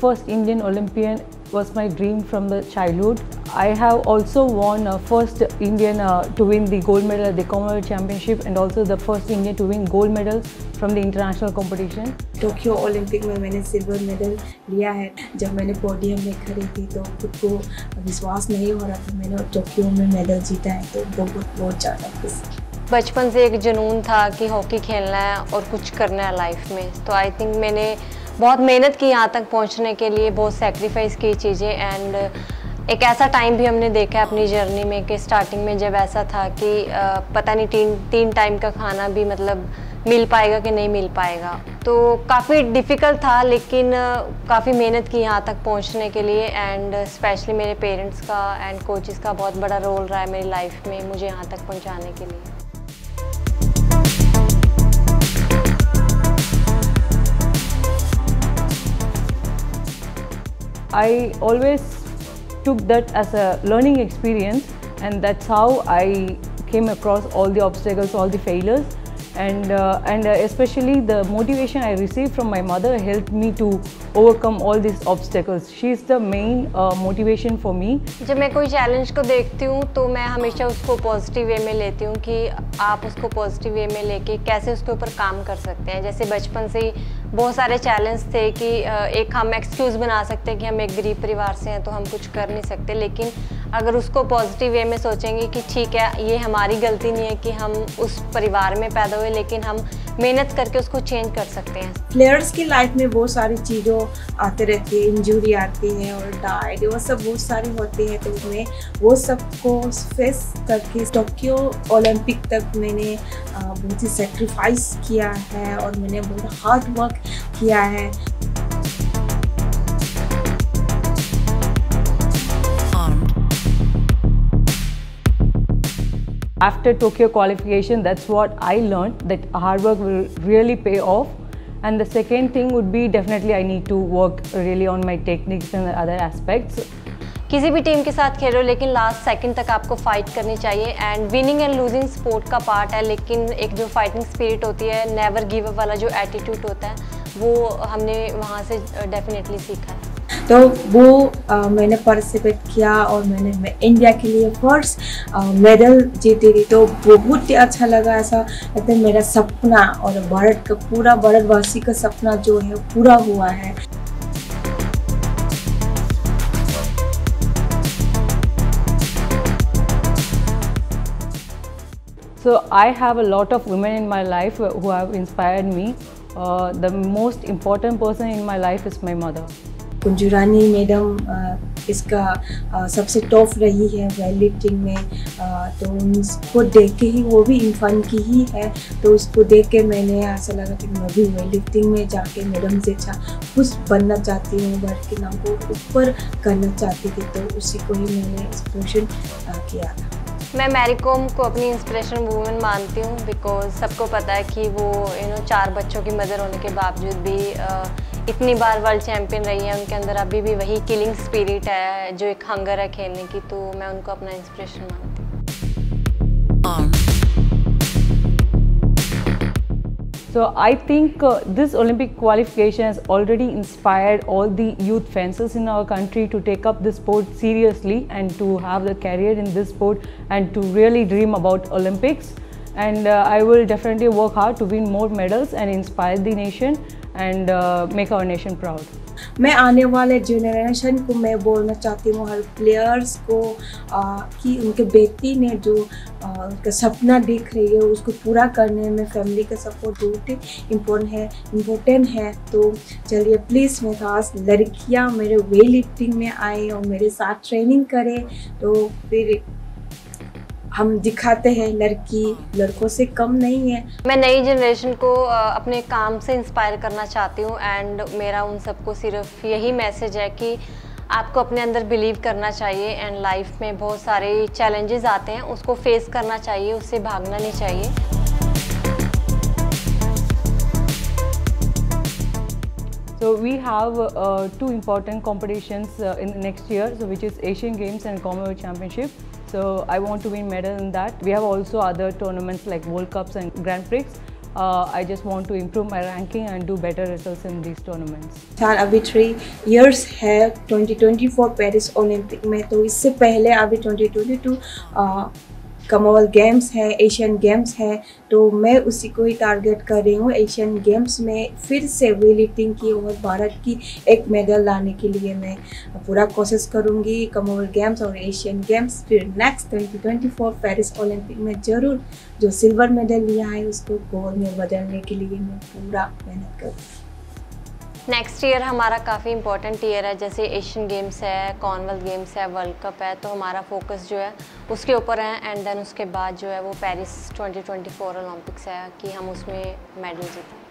first Indian Olympian was my dream from the childhood. I have also won first Indian to win the gold medal at the Commonwealth Championship and also the first Indian to win gold medal from the international competition. Tokyo Olympic में मैंने silver medal लिया है। जब मैंने podium में खड़ी थी तो खुद को विश्वास नहीं हो रहा था मैंने टोक्यो में मेडल जीता है, तो बहुत ज़्यादा खुशी। बचपन से एक जुनून था कि हॉकी खेलना है और कुछ करना है लाइफ में, तो आई थिंक मैंने बहुत मेहनत की यहाँ तक पहुँचने के लिए, बहुत सेक्रीफाइस की चीज़ें। एंड एक ऐसा टाइम भी हमने देखा है अपनी जर्नी में कि स्टार्टिंग में जब ऐसा था कि पता नहीं तीन टाइम का खाना भी मतलब मिल पाएगा कि नहीं मिल पाएगा, तो काफ़ी डिफ़िकल्ट था, लेकिन काफ़ी मेहनत की यहाँ तक पहुँचने के लिए। एंड स्पेशली मेरे पेरेंट्स का एंड कोचेस का बहुत बड़ा रोल रहा है मेरी लाइफ में मुझे यहाँ तक पहुँचाने के लिए। I always took that as a learning experience, and that's how I came across all the obstacles, all the failures, and especially the motivation I received from my mother helped me to overcome all these obstacles. She is the main motivation for me. जब मैं कोई challenge को देखती हूँ तो मैं हमेशा उसको पॉजिटिव वे में लेती हूँ कि आप उसको पॉजिटिव वे में लेके कैसे उसके ऊपर काम कर सकते हैं। जैसे बचपन से ही बहुत सारे चैलेंज थे कि एक हम एक्सक्यूज़ बना सकते हैं कि हम एक गरीब परिवार से हैं तो हम कुछ कर नहीं सकते, लेकिन अगर उसको पॉजिटिव वे में सोचेंगे कि ठीक है ये हमारी गलती नहीं है कि हम उस परिवार में पैदा हुए, लेकिन हम मेहनत करके उसको चेंज कर सकते हैं। प्लेयर्स की लाइफ में बहुत सारी चीज़ों आते रहती है, इंजरी आती है और डाइट वो सब बहुत सारी होती है, तो उसमें वो सबको फेस करके टोक्यो ओलंपिक तक मैंने बहुत ही सेक्रीफाइस किया है और मैंने बहुत हार्ड वर्क किया है। After Tokyo qualification, that's what I learned, that hard work will really pay off. And the second thing would be definitely I need to work really on my techniques and other aspects. किसी भी team के साथ खेलो लेकिन last second तक आपको fight करनी चाहिए। And winning and losing sport का पार्ट है, लेकिन एक जो फाइटिंग स्पिरिट होती है, नेवर गिव अप वाला जो एटीट्यूड होता है, वो हमने वहाँ से डेफिनेटली सीखा है। तो वो मैंने पार्टिसिपेट किया और मैं इंडिया के लिए फर्स्ट मेडल जीती थी, तो बहुत ही अच्छा लगा। ऐसा लगता है मेरा सपना और भारत का पूरा भारतवासी का सपना जो है पूरा हुआ है। So I have a lot of women in my life who have inspired me. The most important person in my life is my mother. Kunju Rani madam इसका सबसे टॉप रही है वेट लिफ्टिंग में, तो उसको देख के ही, वो भी इन्फान की ही है, तो उसको देख के मैंने ऐसा लगा कि मैं भी वेट लिफ्टिंग में जाके मैडम से अच्छा कुछ बनना चाहती हूँ, भारत के नाम को ऊपर करना चाहती थी, तो उसी को ही मैंने इंस्पिरेशन किया था। मैं मैरी कॉम को अपनी इंस्पिरेशन वूमेन मानती हूँ, बिकॉज सबको पता है कि वो 4 बच्चों की मदर होने के बावजूद भी इतनी बार वर्ल्ड चैम्पियन रही है। उनके अंदर अभी भी वही किलिंग स्पिरिट है, जो एक हंगर है खेलने की, तो मैं उनको अपना इंस्पिरेशन मानती हूँ। So I think this Olympic qualification has already inspired all the youth fencers in our country to take up this sport seriously and to have a career in this sport and to really dream about Olympics. And I will definitely work hard to win more medals and inspire the nation and make our nation proud. मैं आने वाले generation को मैं बोलना चाहती हूँ, हर players को कि उनके बेटी ने जो उनका सपना देख रही है उसको पूरा करने में फैमिली का सपोर्ट बहुत ही इम्पोर्टेंट है। तो चलिए प्लीज़ मेरे पास लड़कियाँ मेरे वेट लिफ्टिंग में आए और मेरे साथ ट्रेनिंग करें, तो फिर हम दिखाते हैं लड़की लड़कों से कम नहीं है। मैं नई जनरेशन को अपने काम से इंस्पायर करना चाहती हूँ, एंड मेरा उन सबको सिर्फ यही मैसेज है कि आपको अपने अंदर बिलीव करना चाहिए। एंड लाइफ में बहुत सारे चैलेंजेस आते हैं, उसको फेस करना चाहिए, उससे भागना नहीं चाहिए। So we have 2 important competitions in the next year, so which is Asian Games and Commonwealth Championship. So I want to win medal in that. We have also other tournaments like World Cups and Grand Prix. I just want to improve my ranking and do better results in these tournaments. अभी 3 years है 2024 Paris Olympic में, तो इससे पहले अभी 2022 Commonwealth games है, Asian games है, तो मैं उसी को ही टारगेट कर रही हूँ। एशियन गेम्स में फिर से वेटलिफ्टिंग की और भारत की एक मेडल लाने के लिए मैं पूरा कोशिश करूँगी। कॉमनवेल्थ गेम्स और एशियन गेम्स, फिर नेक्स्ट 2024 पेरिस ओलंपिक में ज़रूर जो सिल्वर मेडल लिया है उसको गोल्ड में बदलने के लिए मैं पूरा मेहनत करूँगी। नेक्स्ट ईयर हमारा काफ़ी इंपॉर्टेंट ईयर है, जैसे एशियन गेम्स है, कॉमनवेल्थ गेम्स है, वर्ल्ड कप है, तो हमारा फोकस जो है उसके ऊपर है। एंड देन उसके बाद जो है वो पेरिस 2024 ओलंपिक्स है कि हम उसमें मेडल जीतें।